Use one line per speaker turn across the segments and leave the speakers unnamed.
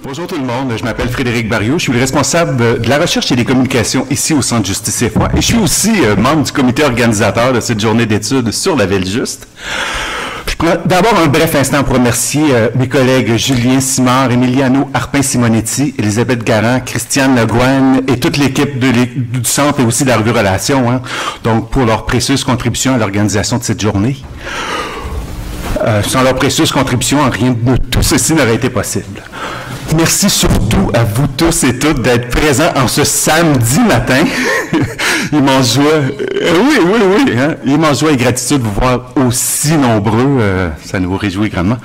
Bonjour tout le monde, je m'appelle Frédéric Barriot, je suis le responsable de la recherche et des communications ici au Centre Justice et Foi et je suis aussi membre du comité organisateur de cette journée d'études sur la ville juste. Je prends d'abord un bref instant pour remercier mes collègues Julien Simard, Emiliano Arpin-Simonetti, Elisabeth Garand, Christiane Le Guen et toute l'équipe du Centre et aussi de la Revue Relations, donc pour leur précieuse contribution à l'organisation de cette journée. Sans leur précieuse contribution, rien de tout ceci n'aurait été possible. Merci surtout à vous tous et toutes d'être présents en ce samedi matin. Immense joie. Oui. Immense joie et gratitude de vous voir aussi nombreux. Ça nous réjouit grandement.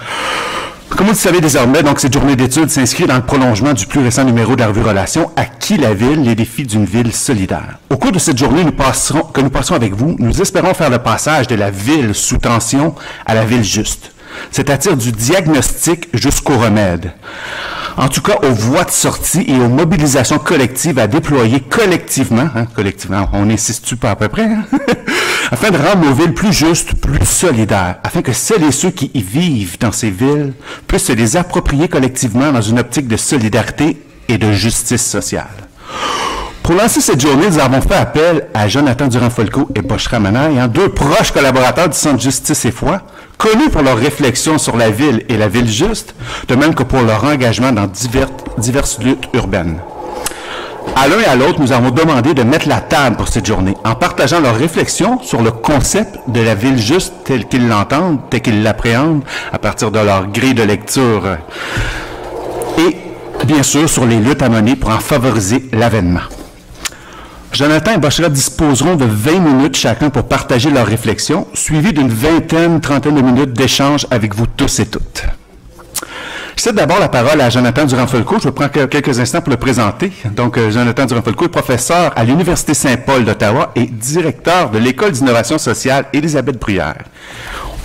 Comme vous le savez désormais, donc cette journée d'études s'inscrit dans le prolongement du plus récent numéro de la Revue Relations, À qui la ville, les défis d'une ville solidaire. Au cours de cette journée que nous passerons avec vous, nous espérons faire le passage de la ville sous tension à la ville juste, c'est-à-dire du diagnostic jusqu'au remède. En tout cas, aux voies de sortie et aux mobilisations collectives à déployer collectivement, on n'insiste pas à peu près, afin de rendre nos villes plus justes, plus solidaires, afin que celles et ceux qui y vivent dans ces villes puissent se les approprier collectivement dans une optique de solidarité et de justice sociale. Pour lancer cette journée, nous avons fait appel à Jonathan Durand-Folco et Boshra Manaï, deux proches collaborateurs du Centre Justice et Foi, connus pour leurs réflexions sur la ville et la ville juste, de même que pour leur engagement dans diverses luttes urbaines. À l'un et à l'autre, nous avons demandé de mettre la table pour cette journée, en partageant leurs réflexions sur le concept de la ville juste tel qu'ils l'entendent, tel qu'ils l'appréhendent, à partir de leur grille de lecture, et bien sûr sur les luttes à mener pour en favoriser l'avènement. Jonathan et Boshra disposeront de 20 minutes chacun pour partager leurs réflexions, suivies d'une trentaine de minutes d'échange avec vous tous et toutes. Je cède d'abord la parole à Jonathan Durand-Folco. Je vais prendre quelques instants pour le présenter. Donc, Jonathan Durand-Folco est professeur à l'Université Saint-Paul d'Ottawa et directeur de l'École d'innovation sociale Élisabeth Bruyère.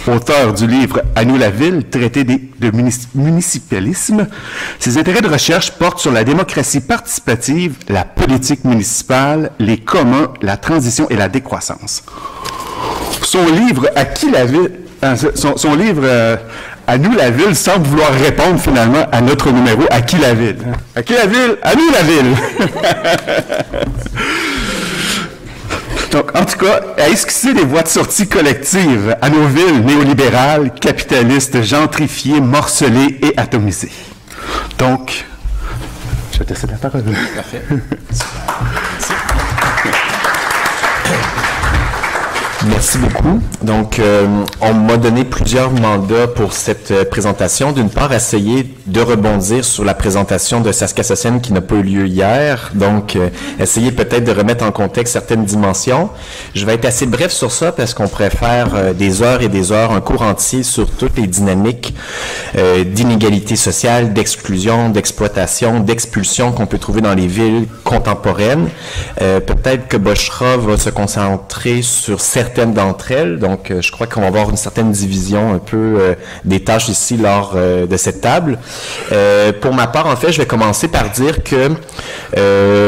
Auteur du livre « À nous la ville, traité de municipalisme », ses intérêts de recherche portent sur la démocratie participative, la politique municipale, les communs, la transition et la décroissance. Son livre « À qui la ville » À nous la ville semble vouloir répondre finalement à notre numéro « À qui la ville ». À qui la ville? À nous la ville! Donc, en tout cas, à esquisser des voies de sortie collectives à nos villes néolibérales, capitalistes, gentrifiées, morcelées et atomisées. Donc, je vais te laisser la parole.
Parfait. Merci beaucoup. Donc, on m'a donné plusieurs mandats pour cette présentation. D'une part, essayer de rebondir sur la présentation de Saskia Sossienne qui n'a pas eu lieu hier. Donc, essayer peut-être de remettre en contexte certaines dimensions. Je vais être assez bref sur ça parce qu'on préfère des heures et des heures, un cours entier sur toutes les dynamiques d'inégalité sociale, d'exclusion, d'exploitation, d'expulsion qu'on peut trouver dans les villes contemporaines. Peut-être que Boshra va se concentrer sur certaines d'entre elles. Donc, je crois qu'on va avoir une certaine division un peu des tâches ici lors de cette table. Pour ma part, en fait, je vais commencer par dire que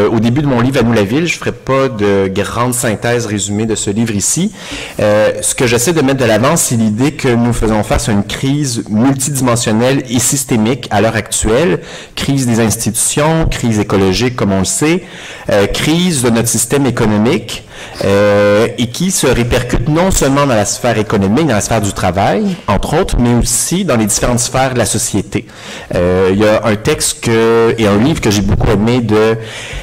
au début de mon livre « À nous la ville », je ne ferai pas de grande synthèse résumée de ce livre ici. Ce que j'essaie de mettre de l'avant, c'est l'idée que nous faisons face à une crise multidimensionnelle et systémique à l'heure actuelle. Crise des institutions, crise écologique, comme on le sait, crise de notre système économique, et qui se répercute non seulement dans la sphère économique, dans la sphère du travail, entre autres, mais aussi dans les différentes sphères de la société. Il y a un texte et un livre que j'ai beaucoup aimé de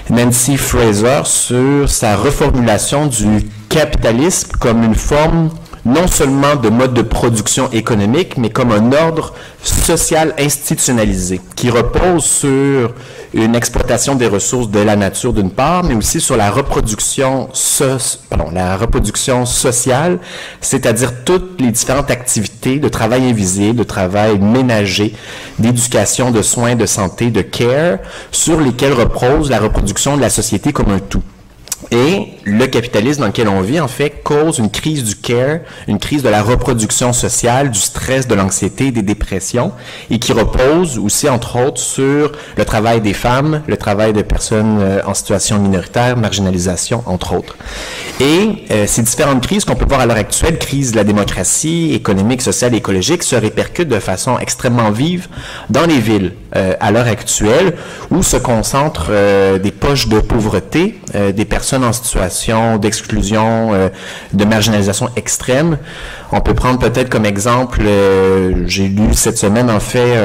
Nancy Fraser sur sa reformulation du capitalisme comme une forme non seulement de mode de production économique, mais comme un ordre social institutionnalisé, qui repose sur une exploitation des ressources de la nature d'une part, mais aussi sur la reproduction sociale, c'est-à-dire toutes les différentes activités de travail invisible, de travail ménager, d'éducation, de soins, de santé, de care, sur lesquelles repose la reproduction de la société comme un tout. Et le capitalisme dans lequel on vit, en fait, cause une crise du care, une crise de la reproduction sociale, du stress, de l'anxiété, des dépressions, et qui repose aussi, entre autres, sur le travail des femmes, le travail de personnes en situation minoritaire, marginalisation, entre autres. Et ces différentes crises qu'on peut voir à l'heure actuelle, crise de la démocratie, économique, sociale et écologique, se répercutent de façon extrêmement vive dans les villes à l'heure actuelle, où se concentrent des poches de pauvreté, des personnes en situation d'exclusion, de marginalisation extrême. On peut prendre peut-être comme exemple, j'ai lu cette semaine en fait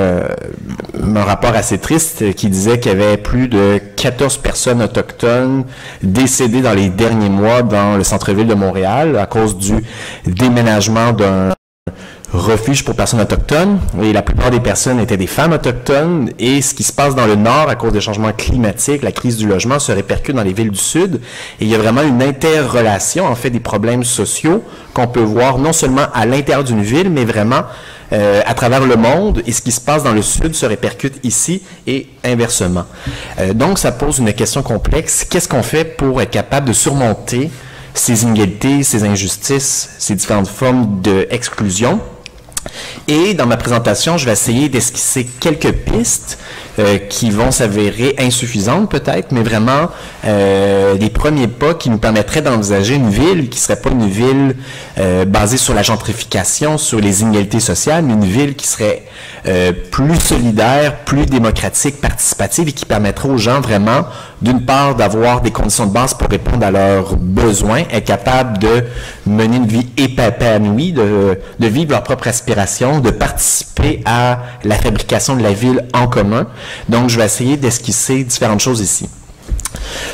un rapport assez triste qui disait qu'il y avait plus de 14 personnes autochtones décédées dans les derniers mois dans le centre-ville de Montréal à cause du déménagement d'un refuge pour personnes autochtones, et la plupart des personnes étaient des femmes autochtones, et ce qui se passe dans le nord à cause des changements climatiques, la crise du logement se répercute dans les villes du sud, et il y a vraiment une interrelation, en fait, des problèmes sociaux qu'on peut voir non seulement à l'intérieur d'une ville, mais vraiment à travers le monde, et ce qui se passe dans le sud se répercute ici et inversement. Donc, ça pose une question complexe. Qu'est-ce qu'on fait pour être capable de surmonter ces inégalités, ces injustices, ces différentes formes d'exclusion? Et dans ma présentation, je vais essayer d'esquisser quelques pistes qui vont s'avérer insuffisantes peut-être, mais vraiment les premiers pas qui nous permettraient d'envisager une ville qui ne serait pas une ville basée sur la gentrification, sur les inégalités sociales, mais une ville qui serait plus solidaire, plus démocratique, participative et qui permettrait aux gens vraiment, d'une part, d'avoir des conditions de base pour répondre à leurs besoins, être capable de mener une vie épanouie, de vivre leur propre aspiration, de participer à la fabrication de la ville en commun. Donc, je vais essayer d'esquisser différentes choses ici.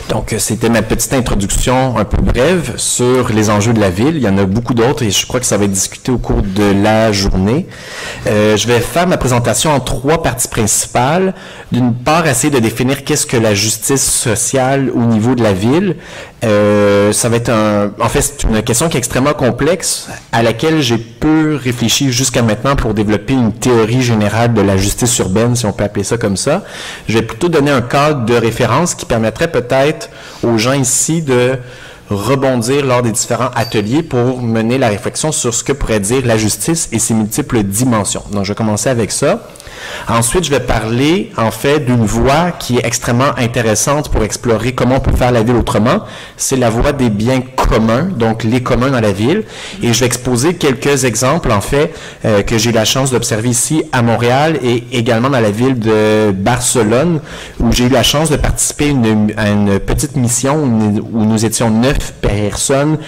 Donc, c'était ma petite introduction un peu brève sur les enjeux de la ville. Il y en a beaucoup d'autres et je crois que ça va être discuté au cours de la journée. Je vais faire ma présentation en 3 parties principales. D'une part, essayer de définir qu'est-ce que la justice sociale au niveau de la ville. Ça va être en fait, c'est une question qui est extrêmement complexe, à laquelle j'ai peu réfléchi jusqu'à maintenant pour développer une théorie générale de la justice urbaine, si on peut appeler ça comme ça. Je vais plutôt donner un cadre de référence qui permettrait peut-être aux gens ici de rebondir lors des différents ateliers pour mener la réflexion sur ce que pourrait dire la justice et ses multiples dimensions. Donc, je vais commencer avec ça. Ensuite, je vais parler, en fait, d'une voie qui est extrêmement intéressante pour explorer comment on peut faire la ville autrement. C'est la voie des biens communs, donc les communs dans la ville. Et je vais exposer quelques exemples, en fait, que j'ai eu la chance d'observer ici à Montréal et également dans la ville de Barcelone, où j'ai eu la chance de participer à une petite mission où nous étions 9 personnes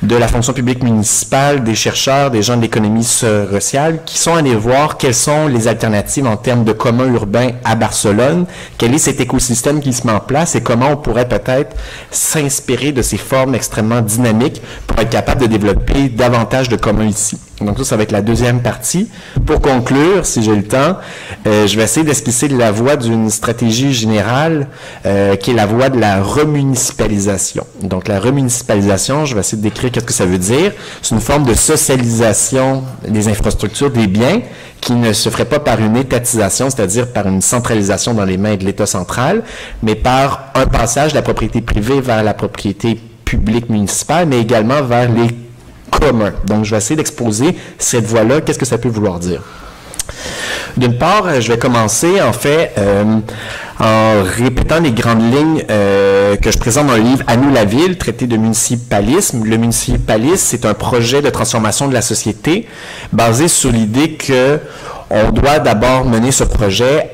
de la fonction publique municipale, des chercheurs, des gens de l'économie sociale, qui sont allés voir quelles sont les alternatives en termes de communs urbains à Barcelone, quel est cet écosystème qui se met en place et comment on pourrait peut-être s'inspirer de ces formes extrêmement dynamiques pour être capable de développer davantage de communs ici. Donc ça va être la deuxième partie. Pour conclure, si j'ai le temps, je vais essayer d'esquisser la voie d'une stratégie générale qui est la voie de la remunicipalisation. Donc la remunicipalisation, je vais essayer de décrire qu'est-ce que ça veut dire. C'est une forme de socialisation des infrastructures, des biens, qui ne se ferait pas par une étatisation, c'est-à-dire par une centralisation dans les mains de l'État central, mais par un passage de la propriété privée vers la propriété publique municipale, mais également vers les communs. Donc, je vais essayer d'exposer cette voie-là. Qu'est-ce que ça peut vouloir dire? D'une part, je vais commencer, en fait, en répétant les grandes lignes que je présente dans le livre « À nous la ville », traité de municipalisme. Le municipalisme, c'est un projet de transformation de la société basé sur l'idée que on doit d'abord mener ce projet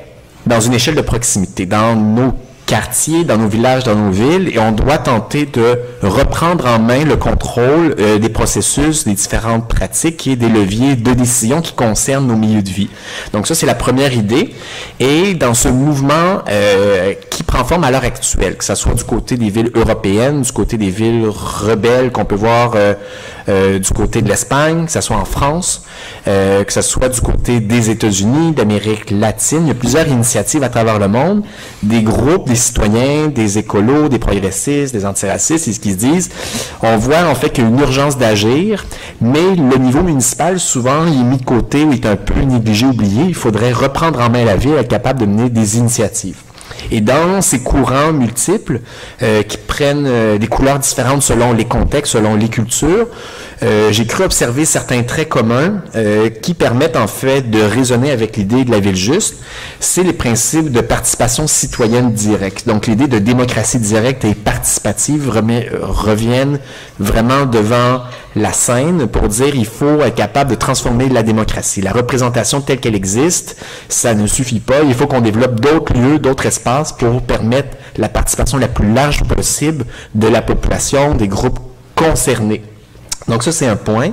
dans une échelle de proximité, dans nos quartiers, dans nos villages, dans nos villes, et on doit tenter de reprendre en main le contrôle des processus, des différentes pratiques et des leviers de décision qui concernent nos milieux de vie. Donc ça, c'est la première idée. Et dans ce mouvement qui prend forme à l'heure actuelle, que ce soit du côté des villes européennes, du côté des villes rebelles qu'on peut voir du côté de l'Espagne, que ce soit en France, que ce soit du côté des États-Unis, d'Amérique latine, il y a plusieurs initiatives à travers le monde, des groupes, des citoyens, des écolos, des progressistes, des antiracistes, et ce qu'ils se disent. On voit en fait qu'il y a une urgence d'agir, mais le niveau municipal, souvent, il est mis de côté ou il est un peu négligé, oublié. Il faudrait reprendre en main la ville, être capable de mener des initiatives. Et dans ces courants multiples, qui prennent des couleurs différentes selon les contextes, selon les cultures, j'ai cru observer certains traits communs qui permettent en fait de raisonner avec l'idée de la ville juste. C'est les principes de participation citoyenne directe. Donc l'idée de démocratie directe et participative reviennent vraiment devant la scène pour dire il faut être capable de transformer la démocratie. La représentation telle qu'elle existe, ça ne suffit pas. Il faut qu'on développe d'autres lieux, d'autres espaces pour permettre la participation la plus large possible de la population, des groupes concernés. Donc ça, c'est un point.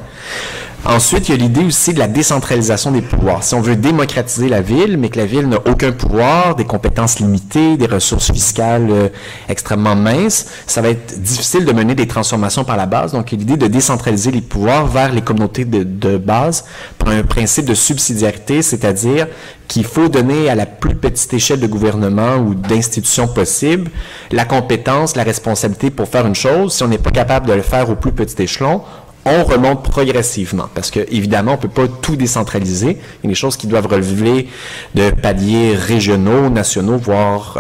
Ensuite, il y a l'idée aussi de la décentralisation des pouvoirs. Si on veut démocratiser la ville, mais que la ville n'a aucun pouvoir, des compétences limitées, des ressources fiscales extrêmement minces, ça va être difficile de mener des transformations par la base. Donc, il y a l'idée de décentraliser les pouvoirs vers les communautés de base par un principe de subsidiarité, c'est-à-dire qu'il faut donner à la plus petite échelle de gouvernement ou d'institution possible la compétence, la responsabilité pour faire une chose. Si on n'est pas capable de le faire au plus petit échelon, on remonte progressivement, parce que évidemment, on peut pas tout décentraliser. Il y a des choses qui doivent relever de paliers régionaux, nationaux, voire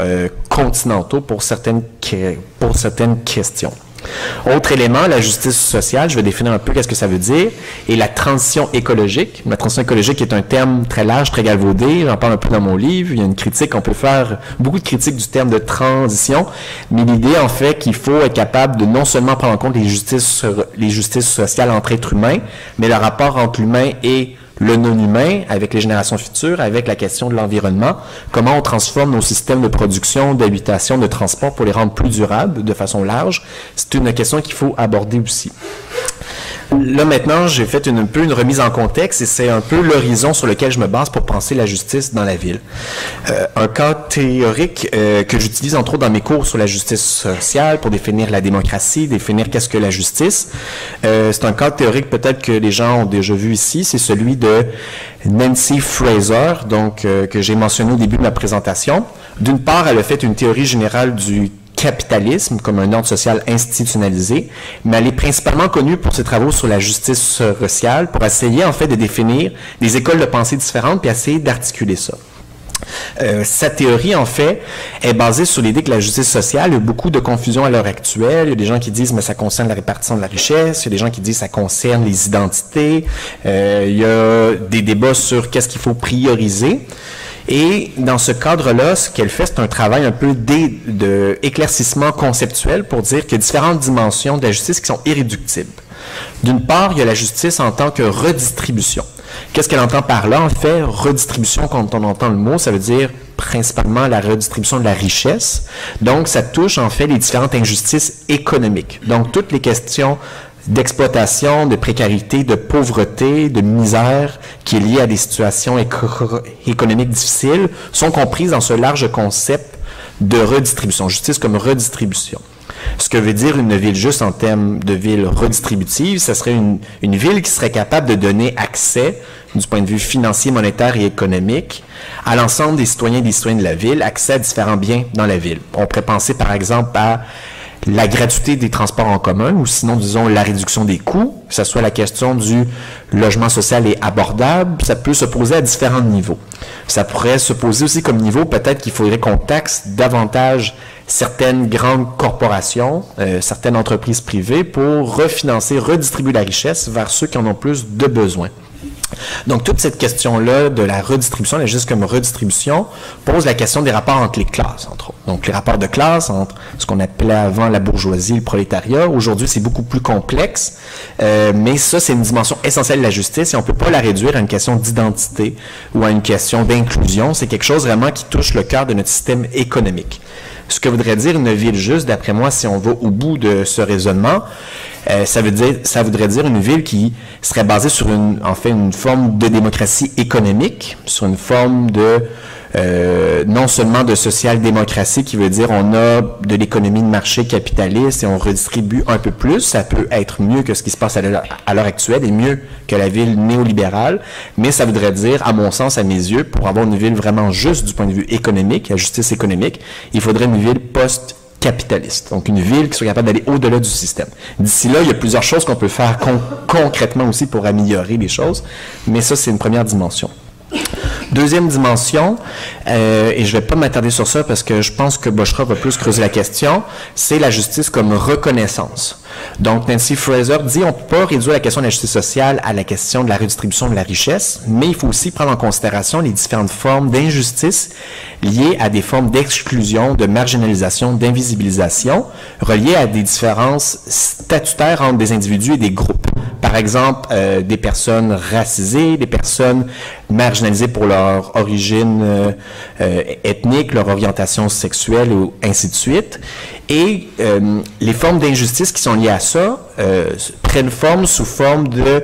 continentaux pour certaines questions. Autre élément, la justice sociale, je vais définir un peu qu'est-ce que ça veut dire, et la transition écologique. La transition écologique est un terme très large, très galvaudé, j'en parle un peu dans mon livre, il y a une critique, on peut faire beaucoup de critiques du terme de transition, mais l'idée en fait qu'il faut être capable de non seulement prendre en compte les justices sociales entre êtres humains, mais le rapport entre l'humain et le non-humain, avec les générations futures, avec la question de l'environnement, comment on transforme nos systèmes de production, d'habitation, de transport pour les rendre plus durables de façon large, c'est une question qu'il faut aborder aussi. Là, maintenant, j'ai fait un peu une remise en contexte et c'est un peu l'horizon sur lequel je me base pour penser la justice dans la ville. Un cas théorique que j'utilise entre autres dans mes cours sur la justice sociale pour définir la démocratie, définir qu'est-ce que la justice. C'est un cas théorique peut-être que les gens ont déjà vu ici, c'est celui de Nancy Fraser, donc que j'ai mentionné au début de ma présentation. D'une part, elle a fait une théorie générale du capitalisme comme un ordre social institutionnalisé, mais elle est principalement connue pour ses travaux sur la justice sociale, pour essayer en fait de définir des écoles de pensée différentes puis essayer d'articuler ça. Sa théorie, en fait, est basée sur l'idée que la justice sociale, il y a beaucoup de confusion à l'heure actuelle. Il y a des gens qui disent, mais ça concerne la répartition de la richesse. Il y a des gens qui disent, ça concerne les identités. Il y a des débats sur qu'est-ce qu'il faut prioriser. Et dans ce cadre-là, ce qu'elle fait, c'est un travail un peu d'éclaircissement conceptuel pour dire qu'il y a différentes dimensions de la justice qui sont irréductibles. D'une part, il y a la justice en tant que redistribution. Qu'est-ce qu'elle entend par là? En fait, redistribution, quand on entend le mot, ça veut dire principalement la redistribution de la richesse. Donc, ça touche en fait les différentes injustices économiques. Donc, toutes les questions d'exploitation, de précarité, de pauvreté, de misère qui est liée à des situations économiques difficiles sont comprises dans ce large concept de redistribution, justice comme redistribution. Ce que veut dire une ville juste en termes de ville redistributive, ce serait une ville qui serait capable de donner accès, du point de vue financier, monétaire et économique, à l'ensemble des citoyens et des citoyennes de la ville, accès à différents biens dans la ville. On pourrait penser par exemple à la gratuité des transports en commun, ou sinon, disons, la réduction des coûts, que ce soit la question du logement social et abordable, ça peut se poser à différents niveaux. Ça pourrait se poser aussi comme niveau, peut-être qu'il faudrait qu'on taxe davantage certaines grandes corporations, certaines entreprises privées pour refinancer, redistribuer la richesse vers ceux qui en ont plus de besoin. Donc, toute cette question-là de la redistribution, la justice comme redistribution, pose la question des rapports entre les classes, entre autres. Donc, les rapports de classe entre ce qu'on appelait avant la bourgeoisie et le prolétariat. Aujourd'hui, c'est beaucoup plus complexe, mais ça, c'est une dimension essentielle de la justice et on ne peut pas la réduire à une question d'identité ou à une question d'inclusion. C'est quelque chose vraiment qui touche le cœur de notre système économique. Ce que voudrait dire une ville juste, d'après moi, si on va au bout de ce raisonnement, ça voudrait dire une ville qui serait basée sur une forme de démocratie économique, sur une forme de non seulement de social-démocratie qui veut dire on a de l'économie de marché capitaliste et on redistribue un peu plus. Ça peut être mieux que ce qui se passe à l'heure actuelle et mieux que la ville néolibérale, mais ça voudrait dire, à mon sens, à mes yeux, pour avoir une ville vraiment juste du point de vue économique, la justice économique, il faudrait une ville post-capitaliste. Donc, une ville qui soit capable d'aller au-delà du système. D'ici là, il y a plusieurs choses qu'on peut faire concrètement aussi pour améliorer les choses, mais ça, c'est une première dimension. Deuxième dimension, et je vais pas m'attarder sur ça parce que je pense que Boschra va plus creuser la question, c'est la justice comme reconnaissance. Donc, Nancy Fraser dit on ne peut pas réduire la question de la justice sociale à la question de la redistribution de la richesse, mais il faut aussi prendre en considération les différentes formes d'injustice liées à des formes d'exclusion, de marginalisation, d'invisibilisation, reliées à des différences statutaires entre des individus et des groupes. Par exemple, des personnes racisées, des personnes marginalisées pour leur origine ethnique, leur orientation sexuelle, ou ainsi de suite. Et les formes d'injustice qui sont liées à ça prennent forme sous forme de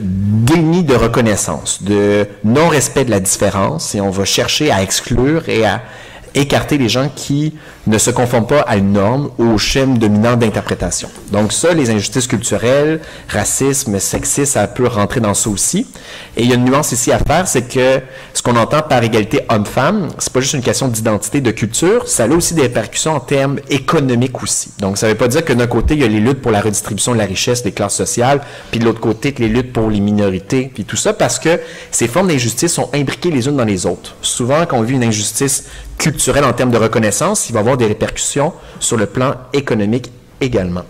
déni de reconnaissance, de non-respect de la différence, et on va chercher à exclure et à écarter les gens qui ne se conforment pas à une norme ou au schéma dominant d'interprétation. Donc ça, les injustices culturelles, racisme, sexisme, ça peut rentrer dans ça aussi. Et il y a une nuance ici à faire, c'est que ce qu'on entend par égalité homme-femme, c'est pas juste une question d'identité, de culture, ça a aussi des répercussions en termes économiques aussi. Donc ça veut pas dire que d'un côté, il y a les luttes pour la redistribution de la richesse des classes sociales, puis de l'autre côté, que les luttes pour les minorités, puis tout ça, parce que ces formes d'injustice sont imbriquées les unes dans les autres. Souvent, quand on vit une injustice culturelle en termes de reconnaissance, il va y avoir des répercussions sur le plan économique également.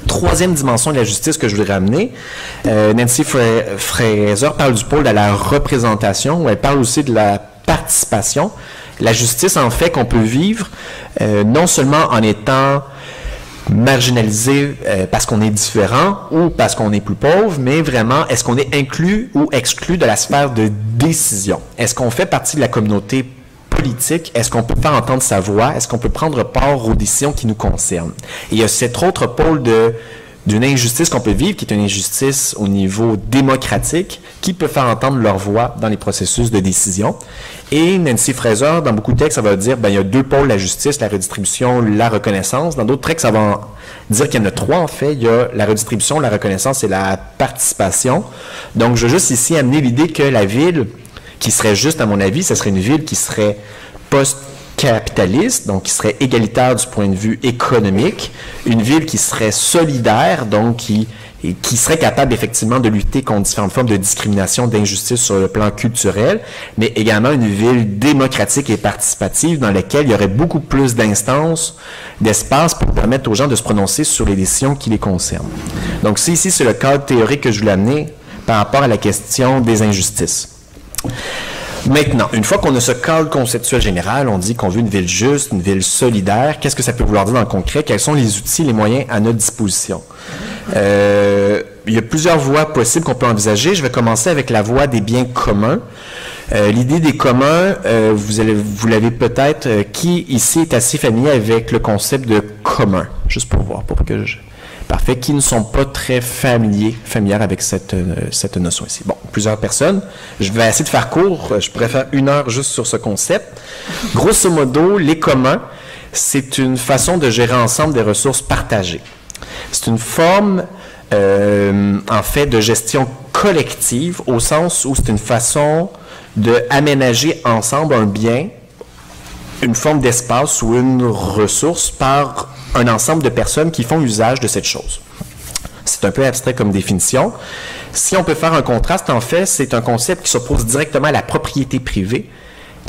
Troisième dimension de la justice que je voudrais ramener, Nancy Fraser parle du pôle de la représentation, où elle parle aussi de la participation. La justice, en fait, qu'on peut vivre non seulement en étant marginalisé parce qu'on est différent ou parce qu'on est plus pauvre, mais vraiment, est-ce qu'on est inclus ou exclu de la sphère de décision? Est-ce qu'on fait partie de la communauté politique? Est-ce qu'on peut faire entendre sa voix? Est-ce qu'on peut prendre part aux décisions qui nous concernent? Et il y a cet autre pôle d'une injustice qu'on peut vivre, qui est une injustice au niveau démocratique, qui peut faire entendre leur voix dans les processus de décision. Et Nancy Fraser, dans beaucoup de textes, ça va dire, il y a deux pôles, la justice, la redistribution, la reconnaissance. Dans d'autres textes, ça va dire qu'il y en a trois, en fait. Il y a la redistribution, la reconnaissance et la participation. Donc, je veux juste ici amener l'idée que la ville, qui serait juste, à mon avis, ce serait une ville qui serait post-capitaliste, donc qui serait égalitaire du point de vue économique, une ville qui serait solidaire, donc qui serait capable effectivement de lutter contre différentes formes de discrimination, d'injustice sur le plan culturel, mais également une ville démocratique et participative dans laquelle il y aurait beaucoup plus d'instances, d'espace pour permettre aux gens de se prononcer sur les décisions qui les concernent. Donc ça, ici, c'est le cadre théorique que je voulais amener par rapport à la question des injustices. Maintenant, une fois qu'on a ce cadre conceptuel général, on dit qu'on veut une ville juste, une ville solidaire. Qu'est-ce que ça peut vouloir dire dans le concret? Quels sont les outils, les moyens à notre disposition? Il y a plusieurs voies possibles qu'on peut envisager. Je vais commencer avec la voie des biens communs. L'idée des communs, vous l'avez peut-être, qui ici est assez familier avec le concept de commun? Juste pour voir, pour que je... Parfait, qui ne sont pas très familières avec cette notion ici. Bon, plusieurs personnes. Je vais essayer de faire court. Je pourrais faire 1 heure juste sur ce concept. Grosso modo, les communs, c'est une façon de gérer ensemble des ressources partagées. C'est une forme, en fait, de gestion collective, au sens où c'est une façon d'aménager ensemble un bien, une forme d'espace ou une ressource par un ensemble de personnes qui font usage de cette chose. C'est un peu abstrait comme définition. Si on peut faire un contraste, en fait, c'est un concept qui s'oppose directement à la propriété privée.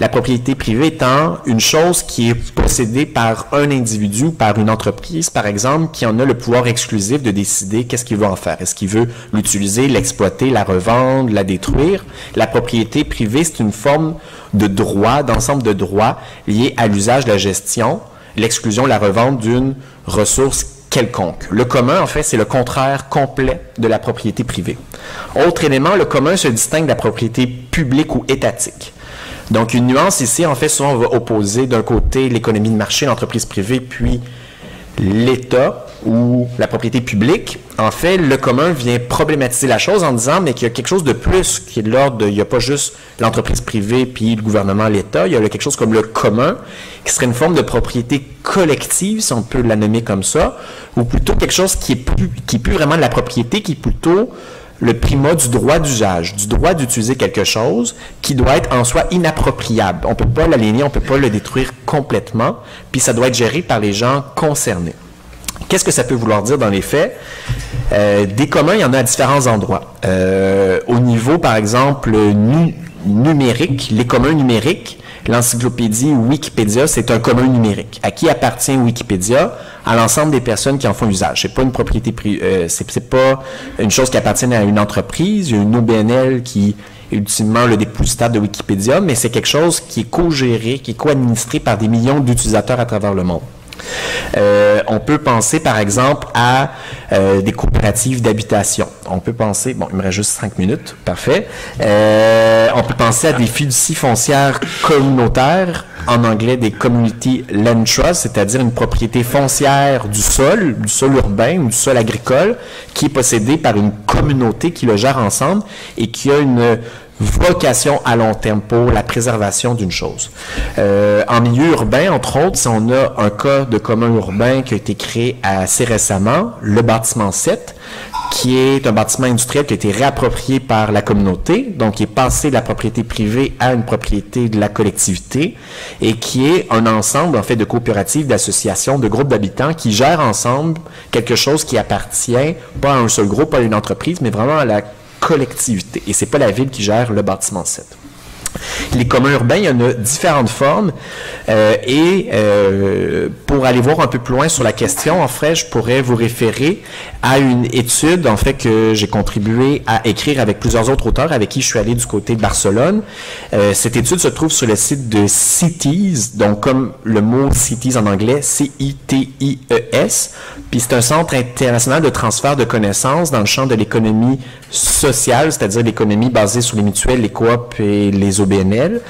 La propriété privée étant une chose qui est possédée par un individu ou par une entreprise, par exemple, qui en a le pouvoir exclusif de décider qu'est-ce qu'il veut en faire. Est-ce qu'il veut l'utiliser, l'exploiter, la revendre, la détruire? La propriété privée, c'est une forme de droit, d'ensemble de droits liés à l'usage, la gestion, l'exclusion, la revente d'une ressource quelconque. Le commun, en fait, c'est le contraire complet de la propriété privée. Autre élément, le commun se distingue de la propriété publique ou étatique. Donc, une nuance ici, en fait, souvent, on va opposer d'un côté l'économie de marché, l'entreprise privée, puis l'État ou la propriété publique. En fait, le commun vient problématiser la chose en disant, mais qu'il y a quelque chose de plus, qui est de l'ordre de, il n'y a pas juste l'entreprise privée puis le gouvernement, l'État, il y a quelque chose comme le commun, qui serait une forme de propriété collective, si on peut la nommer comme ça, ou plutôt quelque chose qui est plus vraiment de la propriété, qui est plutôt le primat du droit d'usage, du droit d'utiliser quelque chose qui doit être en soi inappropriable. On ne peut pas l'aliéner, on ne peut pas le détruire complètement, puis ça doit être géré par les gens concernés. Qu'est-ce que ça peut vouloir dire dans les faits? Des communs, il y en a à différents endroits. Au niveau, par exemple, numérique, les communs numériques, l'encyclopédie Wikipédia, c'est un commun numérique. À qui appartient Wikipédia? À l'ensemble des personnes qui en font usage. C'est pas une propriété privée, c'est pas une chose qui appartient à une entreprise. Il y a une OBNL qui est ultimement le dépositaire de Wikipédia, mais c'est quelque chose qui est co-géré, qui est co-administré par des millions d'utilisateurs à travers le monde. On peut penser, par exemple, à des coopératives d'habitation. On peut penser, bon, il me reste juste 5 minutes, parfait. On peut penser à des fiducies foncières communautaires, en anglais des Community Land Trust, c'est-à-dire une propriété foncière du sol urbain ou du sol agricole, qui est possédée par une communauté qui le gère ensemble et qui a une vocation à long terme pour la préservation d'une chose. En milieu urbain, entre autres, si on a un cas de commun urbain qui a été créé assez récemment, le bâtiment 7, qui est un bâtiment industriel qui a été réapproprié par la communauté, donc qui est passé de la propriété privée à une propriété de la collectivité, et qui est un ensemble, en fait, de coopératives, d'associations, de groupes d'habitants qui gèrent ensemble quelque chose qui appartient pas à un seul groupe, pas à une entreprise, mais vraiment à la collectivité. Et c'est pas la ville qui gère le bâtiment 7. Les communs urbains, il y en a différentes formes pour aller voir un peu plus loin sur la question, en fait, je pourrais vous référer à une étude, en fait, que j'ai contribué à écrire avec plusieurs autres auteurs avec qui je suis allé du côté de Barcelone. Cette étude se trouve sur le site de Cities, donc comme le mot Cities en anglais, C-I-T-I-E-S, puis c'est un centre international de transfert de connaissances dans le champ de l'économie sociale, c'est-à-dire l'économie basée sur les mutuelles, les coops et les OBNL.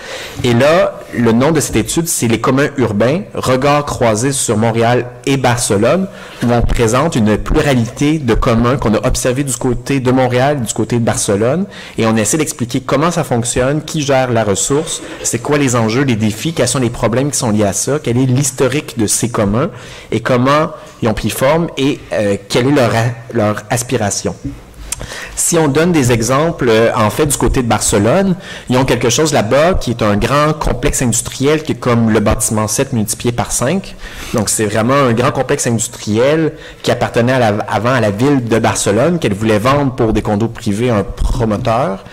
Et là, le nom de cette étude, c'est les communs urbains, regards croisés sur Montréal et Barcelone, où on présente une pluralité de communs qu'on a observés du côté de Montréal et du côté de Barcelone, et on essaie d'expliquer comment ça fonctionne, qui gère la ressource, c'est quoi les enjeux, les défis, quels sont les problèmes qui sont liés à ça, quel est l'historique de ces communs, et comment ils ont pris forme, et quelle est leur aspiration. Si on donne des exemples, en fait, du côté de Barcelone, ils ont quelque chose là-bas qui est un grand complexe industriel qui est comme le bâtiment 7 multiplié par 5. Donc, c'est vraiment un grand complexe industriel qui appartenait avant à la ville de Barcelone, qu'elle voulait vendre pour des condos privés à un promoteur.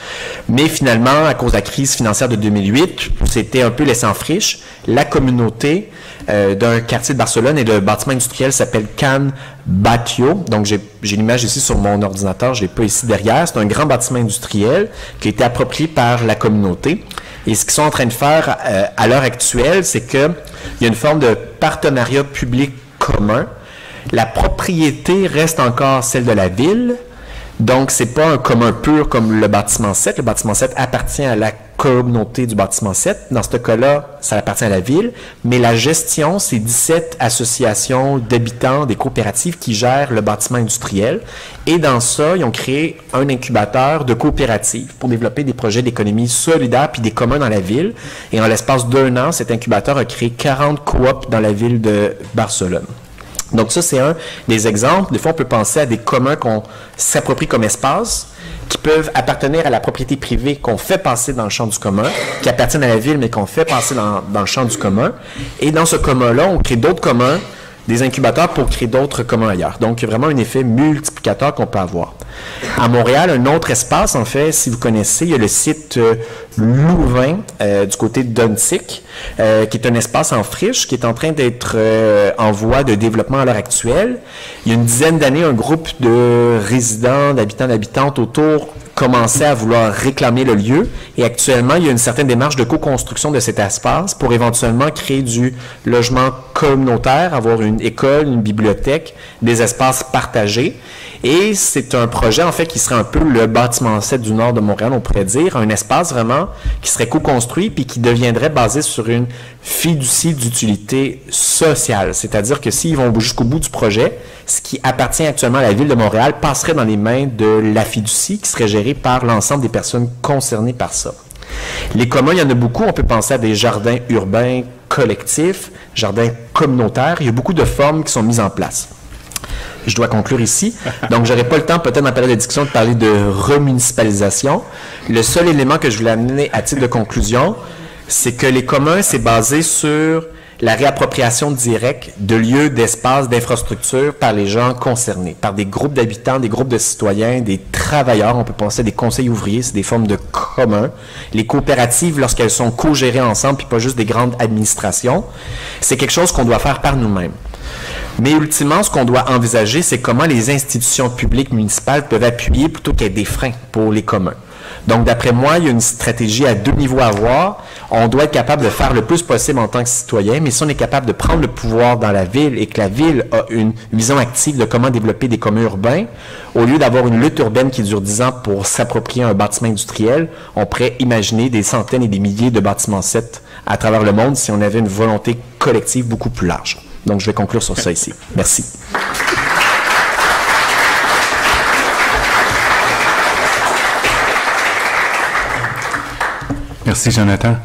Mais finalement, à cause de la crise financière de 2008, c'était un peu laissé en friche. La communauté d'un quartier de Barcelone et le bâtiment industriel s'appelle Can Batlló. Donc, j'ai l'image ici sur mon ordinateur, je ne l'ai pas ici derrière. C'est un grand bâtiment industriel qui a été approprié par la communauté. Et ce qu'ils sont en train de faire à l'heure actuelle, c'est qu'il y a une forme de partenariat public commun. La propriété reste encore celle de la ville. Donc, c'est pas un commun pur comme le bâtiment 7. Le bâtiment 7 appartient à la communauté du bâtiment 7. Dans ce cas-là, ça appartient à la ville. Mais la gestion, c'est 17 associations d'habitants, des coopératives qui gèrent le bâtiment industriel. Et dans ça, ils ont créé un incubateur de coopératives pour développer des projets d'économie solidaire puis des communs dans la ville. Et en l'espace d'1 an, cet incubateur a créé 40 coops dans la ville de Barcelone. Donc ça, c'est un des exemples. Des fois, on peut penser à des communs qu'on s'approprie comme espace, qui peuvent appartenir à la propriété privée qu'on fait passer dans le champ du commun, qui appartiennent à la ville, mais qu'on fait passer dans le champ du commun. Et dans ce commun-là, on crée d'autres communs, des incubateurs pour créer d'autres communs ailleurs. Donc, il y a vraiment un effet multiplicateur qu'on peut avoir. À Montréal, un autre espace, en fait, si vous connaissez, il y a le site Louvain, du côté de Dunsick, qui est un espace en friche, qui est en train d'être en voie de développement à l'heure actuelle. Il y a une dizaine d'années, un groupe de résidents, d'habitants, d'habitantes autour commençait à vouloir réclamer le lieu. Et actuellement, il y a une certaine démarche de co-construction de cet espace pour éventuellement créer du logement communautaire, avoir une école, une bibliothèque, des espaces partagés. Et c'est un projet, en fait, qui serait un peu le bâtiment 7 du nord de Montréal, on pourrait dire, un espace vraiment qui serait co-construit puis qui deviendrait basé sur une fiducie d'utilité sociale. C'est-à-dire que s'ils vont jusqu'au bout du projet, ce qui appartient actuellement à la Ville de Montréal passerait dans les mains de la fiducie qui serait gérée par l'ensemble des personnes concernées par ça. Les communs, il y en a beaucoup. On peut penser à des jardins urbains collectifs, jardins communautaires. Il y a beaucoup de formes qui sont mises en place. Je dois conclure ici. Donc, j'aurai pas le temps, peut-être, dans la période de discussion, de parler de remunicipalisation. Le seul élément que je voulais amener à titre de conclusion, c'est que les communs, c'est basé sur la réappropriation directe de lieux, d'espaces, d'infrastructures par les gens concernés, par des groupes d'habitants, des groupes de citoyens, des travailleurs. On peut penser à des conseils ouvriers, c'est des formes de commun. Les coopératives, lorsqu'elles sont co-gérées ensemble, puis pas juste des grandes administrations, c'est quelque chose qu'on doit faire par nous-mêmes. Mais ultimement, ce qu'on doit envisager, c'est comment les institutions publiques municipales peuvent appuyer plutôt qu'être des freins pour les communs. Donc, d'après moi, il y a une stratégie à 2 niveaux à avoir. On doit être capable de faire le plus possible en tant que citoyen, mais si on est capable de prendre le pouvoir dans la ville et que la ville a une vision active de comment développer des communs urbains, au lieu d'avoir une lutte urbaine qui dure 10 ans pour s'approprier un bâtiment industriel, on pourrait imaginer des centaines et des milliers de bâtiments CET à travers le monde si on avait une volonté collective beaucoup plus large. Donc, je vais conclure sur ça ici. Merci.
Merci, Jonathan.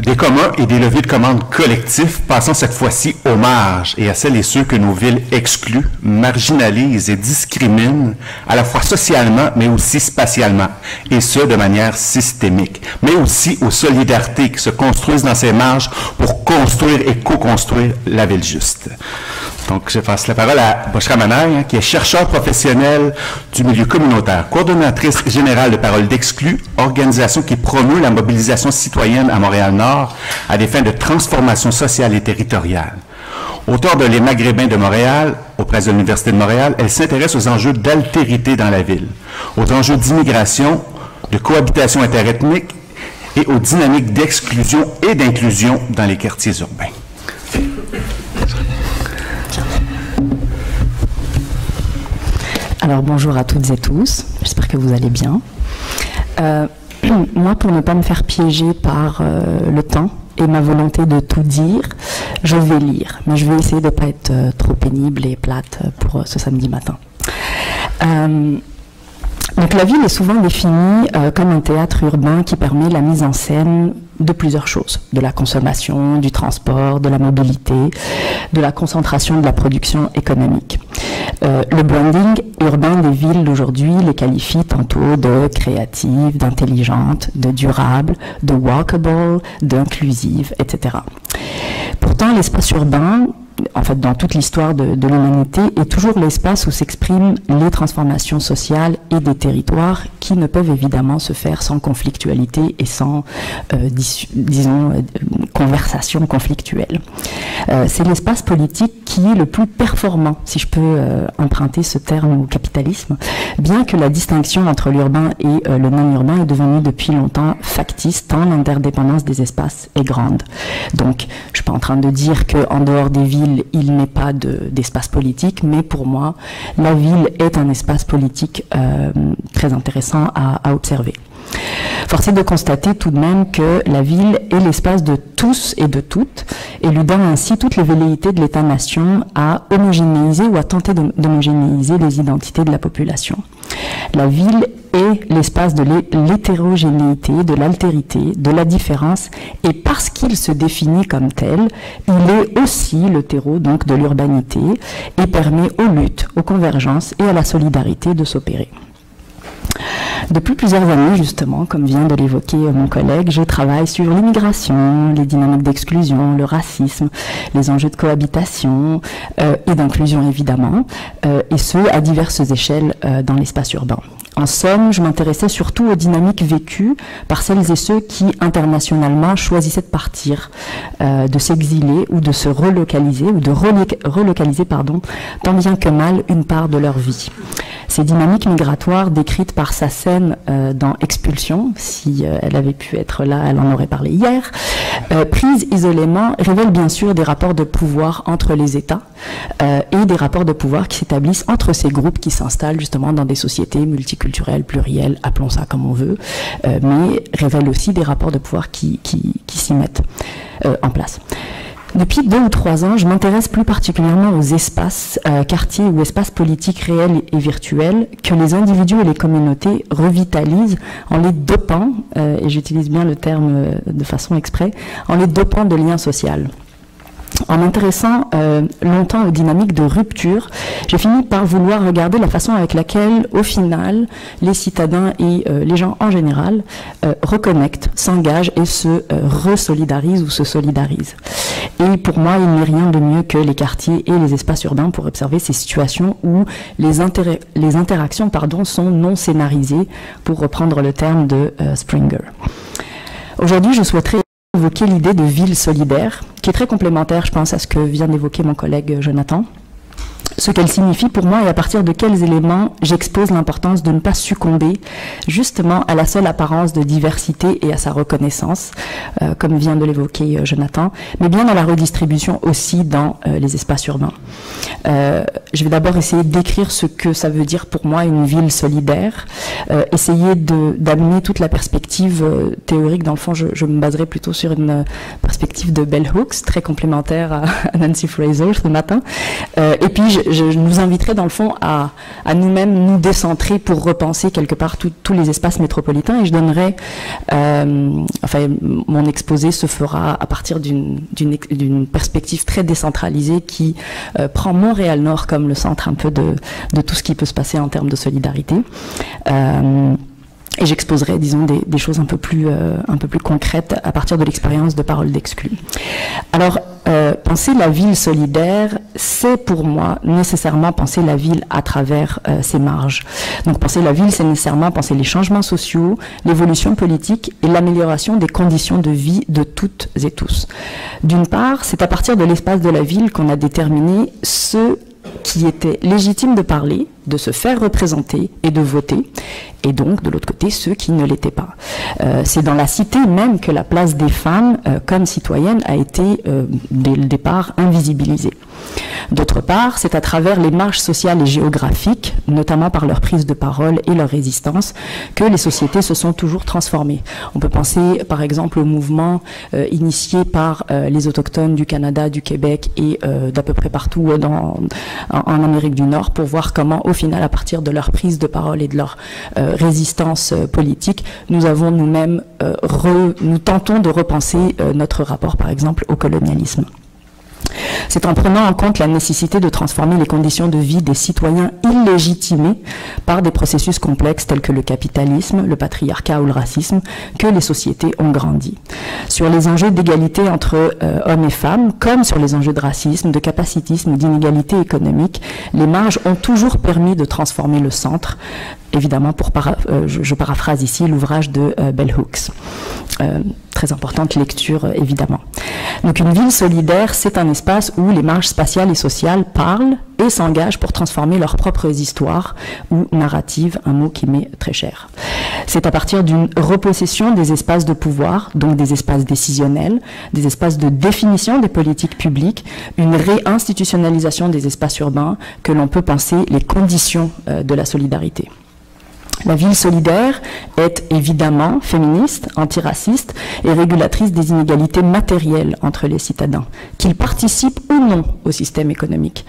Des communs et des leviers de commande collectifs, passons cette fois-ci aux marges et à celles et ceux que nos villes excluent, marginalisent et discriminent, à la fois socialement, mais aussi spatialement, et ce, de manière systémique, mais aussi aux solidarités qui se construisent dans ces marges pour construire et co-construire la ville juste. Donc, je passe la parole à Bushra Manaï, qui est chercheur professionnel du milieu communautaire, coordonnatrice générale de Paroles d'Exclus, organisation qui promeut la mobilisation citoyenne à Montréal-Nord à des fins de transformation sociale et territoriale. Auteure de Les Maghrébins de Montréal, auprès de l'Université de Montréal, elle s'intéresse aux enjeux d'altérité dans la ville, aux enjeux d'immigration, de cohabitation interethnique et aux dynamiques d'exclusion et d'inclusion dans les quartiers urbains.
Alors bonjour à toutes et tous, j'espère que vous allez bien. Moi, pour ne pas me faire piéger par le temps et ma volonté de tout dire, je vais lire, mais je vais essayer de ne pas être trop pénible et plate pour ce samedi matin. Donc la ville est souvent définie comme un théâtre urbain qui permet la mise en scène de plusieurs choses, de la consommation, du transport, de la mobilité, de la concentration de la production économique. Le branding urbain des villes d'aujourd'hui les qualifie tantôt de créatives, d'intelligentes, de durables, de walkable, d'inclusives, etc. Pourtant, l'espace urbain, en fait, dans toute l'histoire de l'humanité, est toujours l'espace où s'expriment les transformations sociales et des territoires qui ne peuvent évidemment se faire sans conflictualité et sans, disons, conversation conflictuelle. C'est l'espace politique qui est le plus performant, si je peux emprunter ce terme au capitalisme, bien que la distinction entre l'urbain et le non-urbain est devenue depuis longtemps factice, tant l'interdépendance des espaces est grande. Donc, je ne suis pas en train de dire qu'en dehors des villes, il n'est pas d'espace politique, mais pour moi, la ville est un espace politique très intéressant à observer. Force est de constater tout de même que la ville est l'espace de tous et de toutes, éludant ainsi toutes les velléités de l'État-nation à homogénéiser ou à tenter d'homogénéiser les identités de la population. La ville est l'espace de l'hétérogénéité, de l'altérité, de la différence, et parce qu'il se définit comme tel, il est aussi le terreau donc de l'urbanité et permet aux luttes, aux convergences et à la solidarité de s'opérer. Depuis plusieurs années, justement, comme vient de l'évoquer mon collègue, je travaille sur l'immigration, les dynamiques d'exclusion, le racisme, les enjeux de cohabitation et d'inclusion, évidemment, et ce, à diverses échelles dans l'espace urbain. En somme, je m'intéressais surtout aux dynamiques vécues par celles et ceux qui, internationalement, choisissaient de partir, de s'exiler ou de se relocaliser, ou de relocaliser, pardon, tant bien que mal une part de leur vie. Ces dynamiques migratoires décrites par Sassen dans Expulsion, si elle avait pu être là, elle en aurait parlé hier, prises isolément, révèlent bien sûr des rapports de pouvoir entre les États et des rapports de pouvoir qui s'établissent entre ces groupes qui s'installent justement dans des sociétés multiculturelles, plurielles, appelons ça comme on veut, mais révèlent aussi des rapports de pouvoir qui s'y mettent en place. Depuis 2 ou 3 ans, je m'intéresse plus particulièrement aux espaces, quartiers ou espaces politiques réels et virtuels que les individus et les communautés revitalisent en les dopant, et j'utilise bien le terme de façon exprès, en les dopant de liens sociaux. En m'intéressant longtemps aux dynamiques de rupture, j'ai fini par vouloir regarder la façon avec laquelle, au final, les citadins et les gens en général reconnectent, s'engagent et se resolidarisent ou se solidarisent. Et pour moi, il n'est rien de mieux que les quartiers et les espaces urbains pour observer ces situations où les interactions sont non scénarisées, pour reprendre le terme de Springer. Aujourd'hui, je souhaiterais évoquer l'idée de ville solidaire, qui est très complémentaire, je pense, à ce que vient d'évoquer mon collègue Jonathan. Ce qu'elle signifie pour moi et à partir de quels éléments j'expose l'importance de ne pas succomber justement à la seule apparence de diversité et à sa reconnaissance, comme vient de l'évoquer Jonathan, mais bien dans la redistribution aussi dans les espaces urbains. Je vais d'abord essayer de décrire ce que ça veut dire pour moi une ville solidaire, essayer d'amener toute la perspective théorique. Dans le fond, je me baserai plutôt sur une perspective de Bell Hooks, très complémentaire à Nancy Fraser ce matin, et puis je nous inviterai dans le fond à nous-mêmes nous décentrer pour repenser quelque part tous les espaces métropolitains, et je donnerai, mon exposé se fera à partir d'une perspective très décentralisée qui prend Montréal-Nord comme le centre un peu de tout ce qui peut se passer en termes de solidarité. Et j'exposerai, disons, des choses un peu plus concrètes à partir de l'expérience de Paroles d'Exclus. Alors, penser la ville solidaire, c'est pour moi nécessairement penser la ville à travers ses marges. Donc, penser la ville, c'est nécessairement penser les changements sociaux, l'évolution politique et l'amélioration des conditions de vie de toutes et tous. D'une part, c'est à partir de l'espace de la ville qu'on a déterminé ce qui était légitime de parler, de se faire représenter et de voter, et donc de l'autre côté ceux qui ne l'étaient pas. C'est dans la cité même que la place des femmes comme citoyennes a été dès le départ invisibilisée. D'autre part, c'est à travers les marges sociales et géographiques, notamment par leur prise de parole et leur résistance, que les sociétés se sont toujours transformées. On peut penser par exemple au mouvement initié par les autochtones du Canada, du Québec et d'à peu près partout en Amérique du Nord, pour voir comment au final, à partir de leur prise de parole et de leur résistance politique, nous avons nous-mêmes, nous tentons de repenser notre rapport par exemple au colonialisme. C'est en prenant en compte la nécessité de transformer les conditions de vie des citoyens illégitimés par des processus complexes tels que le capitalisme, le patriarcat ou le racisme que les sociétés ont grandi. Sur les enjeux d'égalité entre hommes et femmes, comme sur les enjeux de racisme, de capacitisme ou d'inégalité économique, les marges ont toujours permis de transformer le centre. Évidemment, je paraphrase ici l'ouvrage de Bell Hooks. Très importante lecture, évidemment. Donc une ville solidaire, c'est un espace où les marges spatiales et sociales parlent et s'engagent pour transformer leurs propres histoires ou narratives, un mot qui m'est très cher. C'est à partir d'une repossession des espaces de pouvoir, donc des espaces décisionnels, des espaces de définition des politiques publiques, une réinstitutionnalisation des espaces urbains, que l'on peut penser les conditions de la solidarité. La ville solidaire est évidemment féministe, antiraciste et régulatrice des inégalités matérielles entre les citadins, qu'ils participent ou non au système économique.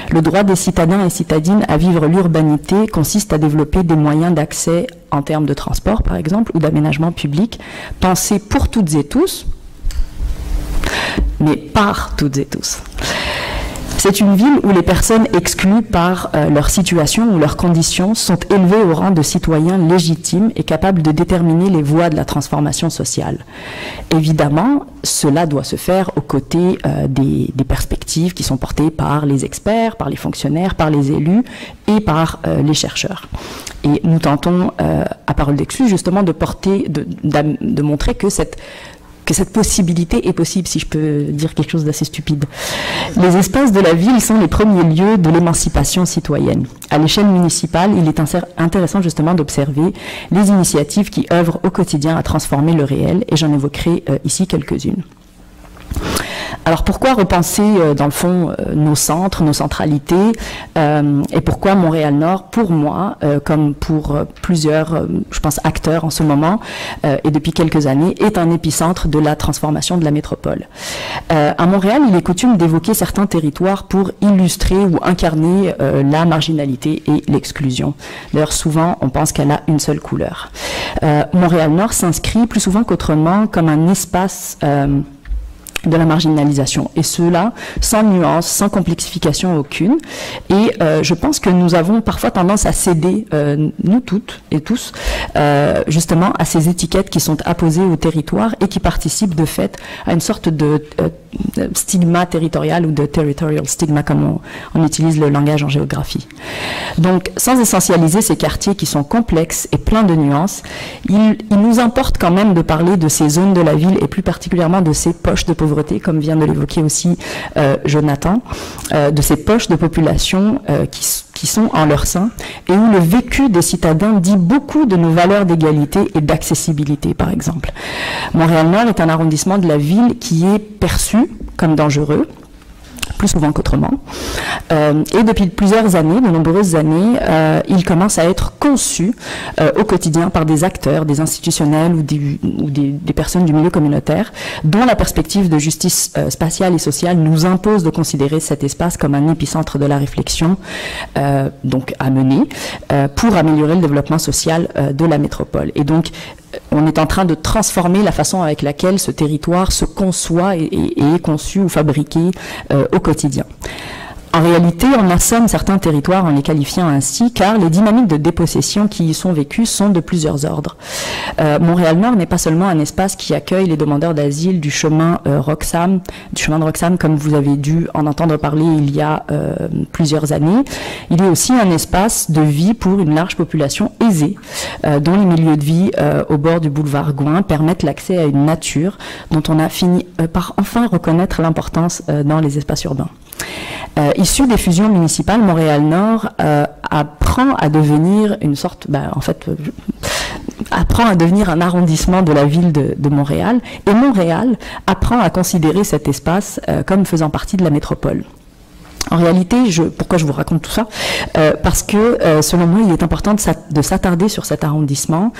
Le droit des citadins et citadines à vivre l'urbanité consiste à développer des moyens d'accès en termes de transport, par exemple, ou d'aménagement public, pensés pour toutes et tous, mais par toutes et tous. C'est une ville où les personnes exclues par leur situation ou leurs conditions sont élevées au rang de citoyens légitimes et capables de déterminer les voies de la transformation sociale. Évidemment, cela doit se faire aux côtés des perspectives qui sont portées par les experts, par les fonctionnaires, par les élus et par les chercheurs. Et nous tentons, à Paroles d'Exclus, justement de montrer que cette possibilité est possible, si je peux dire quelque chose d'assez stupide. Les espaces de la ville sont les premiers lieux de l'émancipation citoyenne. À l'échelle municipale, il est intéressant justement d'observer les initiatives qui œuvrent au quotidien à transformer le réel, et j'en évoquerai ici quelques-unes. Alors pourquoi repenser dans le fond nos centres, nos centralités, et pourquoi Montréal-Nord, pour moi, comme pour plusieurs, je pense, acteurs en ce moment et depuis quelques années, est un épicentre de la transformation de la métropole. À Montréal, il est coutume d'évoquer certains territoires pour illustrer ou incarner la marginalité et l'exclusion. D'ailleurs, souvent, on pense qu'elle a une seule couleur. Montréal-Nord s'inscrit plus souvent qu'autrement comme un espace de la marginalisation, et cela sans nuance, sans complexification aucune. Et je pense que nous avons parfois tendance à céder, nous toutes et tous, justement à ces étiquettes qui sont apposées au territoire et qui participent de fait à une sorte de stigma territorial ou de territorial stigma, comme on utilise le langage en géographie. Donc, sans essentialiser ces quartiers qui sont complexes et pleins de nuances, il nous importe quand même de parler de ces zones de la ville et plus particulièrement de ces poches de pauvreté, comme vient de l'évoquer aussi Jonathan, de ces poches de population qui sont en leur sein et où le vécu des citadins dit beaucoup de nos valeurs d'égalité et d'accessibilité, par exemple. Montréal-Nord est un arrondissement de la ville qui est perçu comme dangereux, plus souvent qu'autrement. Et depuis plusieurs années, de nombreuses années, il commence à être conçu au quotidien par des acteurs, des institutionnels ou des personnes du milieu communautaire, dont la perspective de justice spatiale et sociale nous impose de considérer cet espace comme un épicentre de la réflexion donc à mener pour améliorer le développement social de la métropole. Et donc, on est en train de transformer la façon avec laquelle ce territoire se conçoit et est conçu ou fabriqué au quotidien. En réalité, on assomme certains territoires en les qualifiant ainsi, car les dynamiques de dépossession qui y sont vécues sont de plusieurs ordres. Montréal-Nord n'est pas seulement un espace qui accueille les demandeurs d'asile du chemin Roxham, comme vous avez dû en entendre parler il y a plusieurs années. Il est aussi un espace de vie pour une large population aisée, dont les milieux de vie au bord du boulevard Gouin permettent l'accès à une nature dont on a fini par enfin reconnaître l'importance dans les espaces urbains. Issu des fusions municipales, Montréal-Nord apprend à devenir une sorte, apprend à devenir un arrondissement de la ville de Montréal, et Montréal apprend à considérer cet espace comme faisant partie de la métropole. En réalité, pourquoi je vous raconte tout ça? Parce que, selon moi, il est important de s'attarder sur cet arrondissement,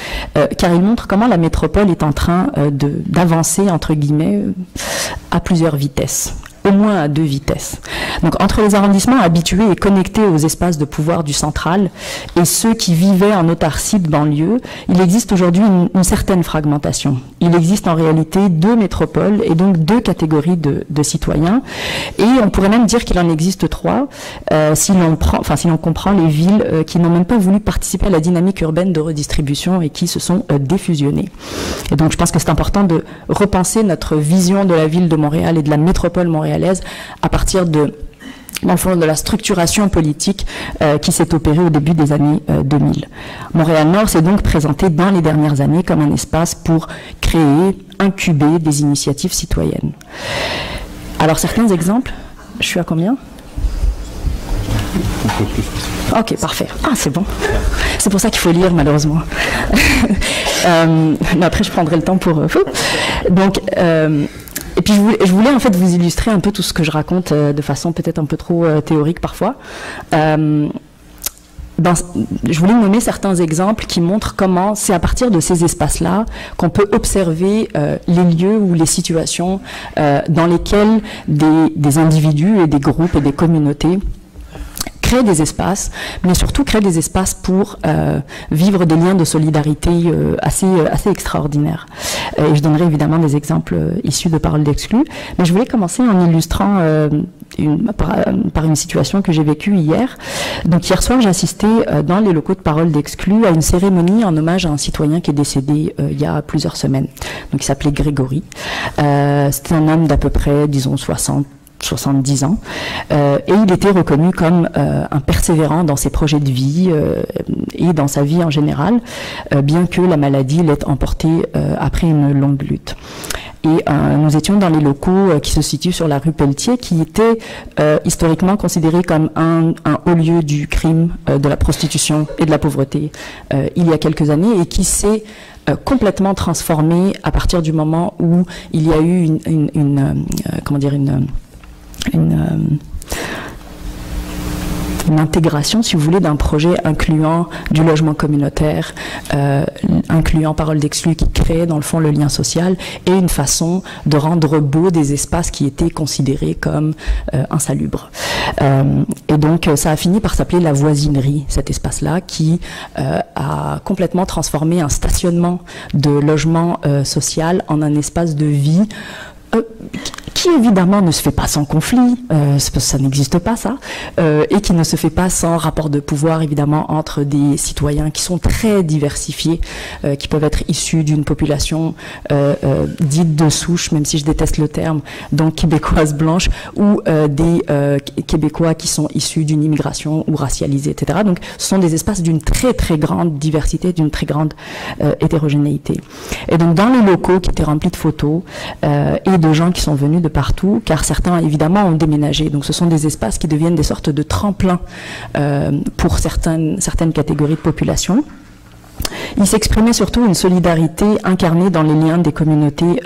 car il montre comment la métropole est en train d'avancer, entre guillemets, à plusieurs vitesses. Au moins à 2 vitesses. Donc, entre les arrondissements habitués et connectés aux espaces de pouvoir du central et ceux qui vivaient en autarcie de banlieue, il existe aujourd'hui une certaine fragmentation. Il existe en réalité 2 métropoles et donc 2 catégories de citoyens. Et on pourrait même dire qu'il en existe 3 si l'on comprend les villes qui n'ont même pas voulu participer à la dynamique urbaine de redistribution et qui se sont défusionnées. Et donc, je pense que c'est important de repenser notre vision de la ville de Montréal et de la métropole montréalaise à partir dans le fond, de la structuration politique qui s'est opérée au début des années 2000. Montréal-Nord s'est donc présenté dans les dernières années comme un espace pour créer, incuber des initiatives citoyennes. Alors, certains exemples, je suis à combien ? Ok, parfait. Ah, c'est bon. C'est pour ça qu'il faut lire, malheureusement. Mais après, je prendrai le temps pour... Donc... Et puis je voulais en fait vous illustrer un peu tout ce que je raconte de façon peut-être un peu trop théorique parfois. Je voulais nommer certains exemples qui montrent comment c'est à partir de ces espaces-là qu'on peut observer les lieux ou les situations dans lesquelles des individus et des groupes et des communautés créent des espaces, mais surtout créent des espaces pour vivre des liens de solidarité assez extraordinaires. Et je donnerai évidemment des exemples issus de Paroles d'Exclus, mais je voulais commencer en illustrant par une situation que j'ai vécue hier. Donc hier soir, j'ai assisté dans les locaux de Paroles d'Exclus à une cérémonie en hommage à un citoyen qui est décédé il y a plusieurs semaines. Donc il s'appelait Grégory. C'était un homme d'à peu près, disons, 70 ans, et il était reconnu comme un persévérant dans ses projets de vie et dans sa vie en général, bien que la maladie l'ait emporté après une longue lutte. Et nous étions dans les locaux qui se situent sur la rue Pelletier, qui était historiquement considéré comme un haut lieu du crime, de la prostitution et de la pauvreté il y a quelques années, et qui s'est complètement transformé à partir du moment où il y a eu une intégration, si vous voulez, d'un projet incluant du logement communautaire, incluant Paroles d'Exclus qui crée dans le fond le lien social, et une façon de rendre beau des espaces qui étaient considérés comme insalubres. Et donc ça a fini par s'appeler la voisinerie, cet espace-là, qui a complètement transformé un stationnement de logement social en un espace de vie qui évidemment ne se fait pas sans conflit, ça n'existe pas ça, et qui ne se fait pas sans rapport de pouvoir évidemment entre des citoyens qui sont très diversifiés, qui peuvent être issus d'une population dite de souche, même si je déteste le terme, donc québécoise blanche, ou des Québécois qui sont issus d'une immigration ou racialisée, etc. Donc ce sont des espaces d'une très très grande diversité, d'une très grande hétérogénéité. Et donc dans les locaux qui étaient remplis de photos et de gens qui sont venus de partout, car certains évidemment ont déménagé. Donc ce sont des espaces qui deviennent des sortes de tremplins pour certaines catégories de population. Il s'exprimait surtout une solidarité incarnée dans les liens des communautés,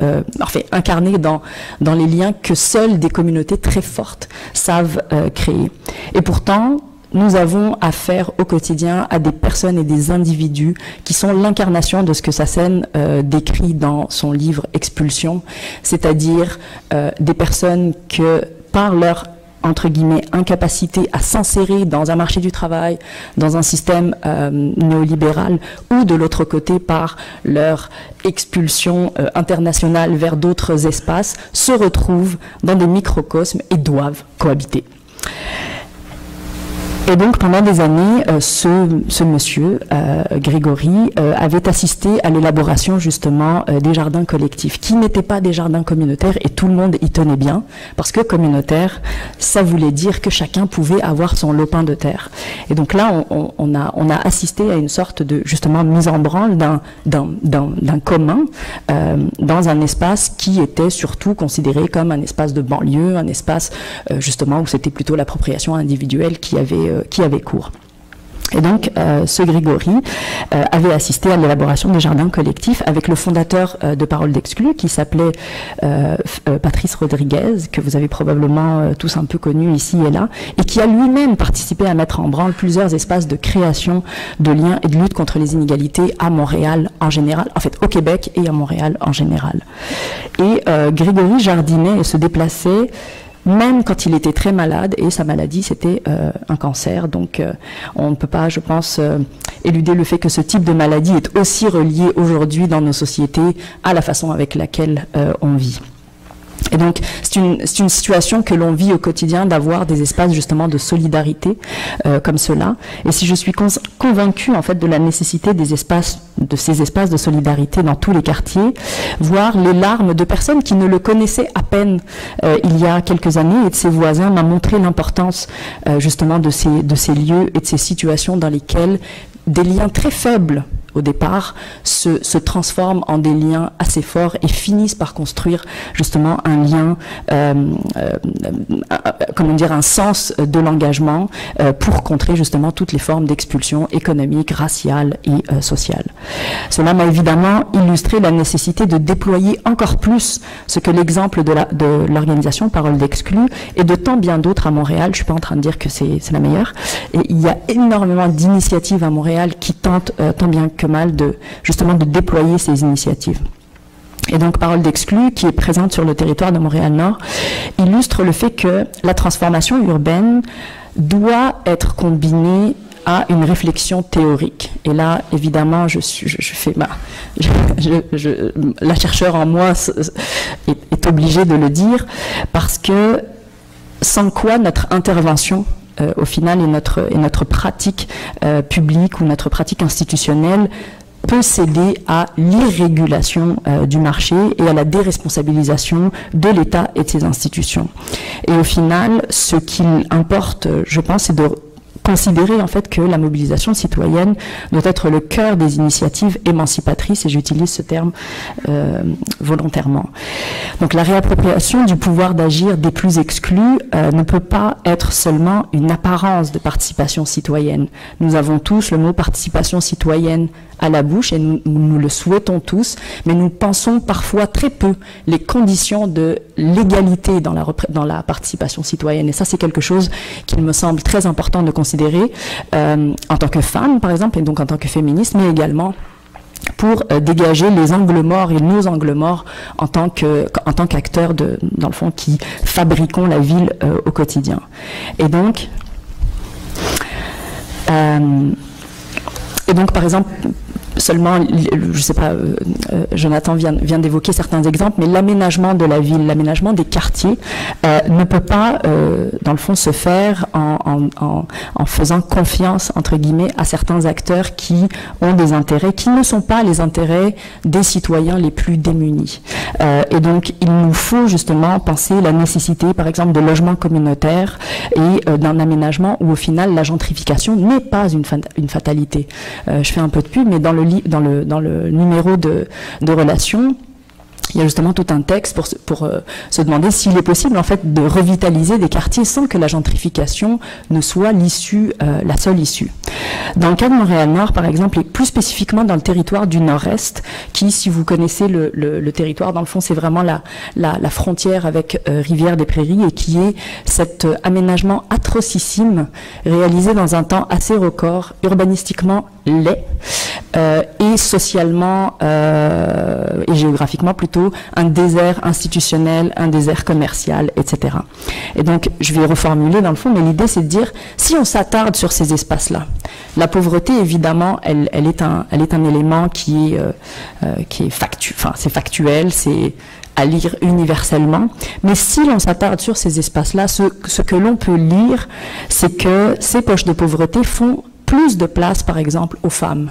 incarnée dans les liens que seules des communautés très fortes savent créer. Et pourtant, nous avons affaire au quotidien à des personnes et des individus qui sont l'incarnation de ce que Sassen décrit dans son livre Expulsion, c'est-à-dire des personnes que, par leur entre guillemets, incapacité à s'insérer dans un marché du travail, dans un système néolibéral, ou de l'autre côté par leur expulsion internationale vers d'autres espaces, se retrouvent dans des microcosmes et doivent cohabiter. Et donc, pendant des années, ce monsieur, Grégory, avait assisté à l'élaboration, justement, des jardins collectifs, qui n'étaient pas des jardins communautaires, et tout le monde y tenait bien, parce que communautaire, ça voulait dire que chacun pouvait avoir son lopin de terre. Et donc là, on a assisté à une sorte de, justement, mise en branle d'un commun, dans un espace qui était surtout considéré comme un espace de banlieue, un espace, justement, où c'était plutôt l'appropriation individuelle qui avait cours. Et donc, ce Grégory avait assisté à l'élaboration des jardins collectifs avec le fondateur de Paroles d'Exclus, qui s'appelait Patrice Rodriguez, que vous avez probablement tous un peu connu ici et là, et qui a lui-même participé à mettre en branle plusieurs espaces de création, de liens et de lutte contre les inégalités à Montréal en général, en fait au Québec et à Montréal en général. Et Grégory jardinait et se déplaçait même quand il était très malade, et sa maladie, c'était un cancer. Donc, on ne peut pas, je pense, éluder le fait que ce type de maladie est aussi relié aujourd'hui dans nos sociétés à la façon avec laquelle on vit. Et donc, c'est une situation que l'on vit au quotidien, d'avoir des espaces justement de solidarité comme cela. Et si je suis convaincue en fait de la nécessité de ces espaces de solidarité dans tous les quartiers, voir les larmes de personnes qui ne le connaissaient à peine il y a quelques années, et de ses voisins, m'a montré l'importance justement de ces lieux et de ces situations dans lesquelles des liens très faibles au départ, se transforment en des liens assez forts et finissent par construire justement un lien, comment dire, un sens de l'engagement pour contrer justement toutes les formes d'expulsion économique, raciale et sociale. Cela m'a évidemment illustré la nécessité de déployer encore plus ce que l'exemple de l'organisation Paroles d'Exclus et de tant bien d'autres à Montréal, je suis pas en train de dire que c'est la meilleure, et il y a énormément d'initiatives à Montréal qui tentent tant bien que mal justement de déployer ces initiatives. Et donc, Paroles d'Exclus, qui est présente sur le territoire de Montréal-Nord, illustre le fait que la transformation urbaine doit être combinée à une réflexion théorique. Et là, évidemment, la chercheure en moi est obligée de le dire, parce que sans quoi notre intervention au final, et notre pratique publique ou notre pratique institutionnelle peut céder à l'irrégulation du marché et à la déresponsabilisation de l'État et de ses institutions. Et au final, ce qu'il importe, je pense, c'est de considérer en fait que la mobilisation citoyenne doit être le cœur des initiatives émancipatrices, et j'utilise ce terme volontairement. Donc la réappropriation du pouvoir d'agir des plus exclus ne peut pas être seulement une apparence de participation citoyenne. Nous avons tous le mot participation citoyenne à la bouche, et nous le souhaitons tous, mais nous pensons parfois très peu les conditions de l'égalité dans la participation citoyenne. Et ça, c'est quelque chose qu'il me semble très important de considérer en tant que femme, par exemple, et donc en tant que féministe, mais également pour dégager les angles morts et nos angles morts en tant qu'acteurs, dans le fond, qui fabriquons la ville au quotidien. Et donc, par exemple, seulement, je sais pas, Jonathan vient d'évoquer certains exemples, mais l'aménagement de la ville, l'aménagement des quartiers ne peut pas, dans le fond, se faire en faisant confiance, entre guillemets, à certains acteurs qui ont des intérêts qui ne sont pas les intérêts des citoyens les plus démunis. Et donc, il nous faut justement penser la nécessité, par exemple, de logements communautaires et d'un aménagement où, au final, la gentrification n'est pas une fatalité. Je fais un peu de pub, mais dans le numéro de Relations, il y a justement tout un texte pour se demander s'il est possible en fait de revitaliser des quartiers sans que la gentrification ne soit la seule issue. Dans le cas de Montréal-Nord, par exemple, et plus spécifiquement dans le territoire du Nord-Est, qui, si vous connaissez le territoire, dans le fond, c'est vraiment la frontière avec Rivière-des-Prairies et qui est cet aménagement atrocissime réalisé dans un temps assez record, urbanistiquement laid et socialement et géographiquement plutôt un désert institutionnel, un désert commercial, etc. Et donc, je vais reformuler dans le fond, mais l'idée c'est de dire, si on s'attarde sur ces espaces-là, la pauvreté, évidemment, elle est un élément qui est factuel, c'est à lire universellement. Mais si l'on s'attarde sur ces espaces-là, ce que l'on peut lire, c'est que ces poches de pauvreté font plus de place, par exemple, aux femmes.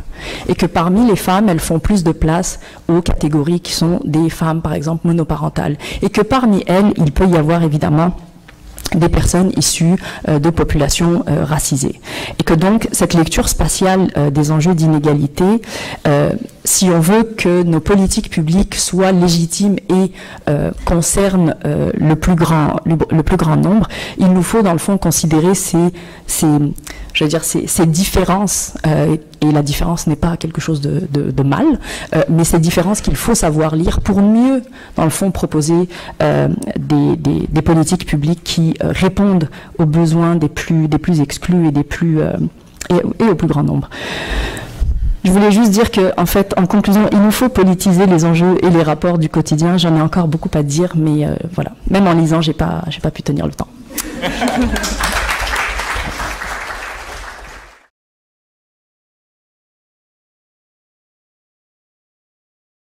Et que parmi les femmes, elles font plus de place aux catégories qui sont des femmes, par exemple, monoparentales. Et que parmi elles, il peut y avoir évidemment des personnes issues de populations racisées. Et que donc, cette lecture spatiale des enjeux d'inégalité, si on veut que nos politiques publiques soient légitimes et concernent le plus grand nombre, il nous faut, dans le fond, considérer ces différences, et la différence n'est pas quelque chose de mal, mais ces différences qu'il faut savoir lire pour mieux, dans le fond, proposer des politiques publiques qui répondent aux besoins des plus exclus et au plus grand nombre. Je voulais juste dire que, en fait, en conclusion, il nous faut politiser les enjeux et les rapports du quotidien. J'en ai encore beaucoup à dire, mais voilà. Même en lisant, j'ai pas pu tenir le temps.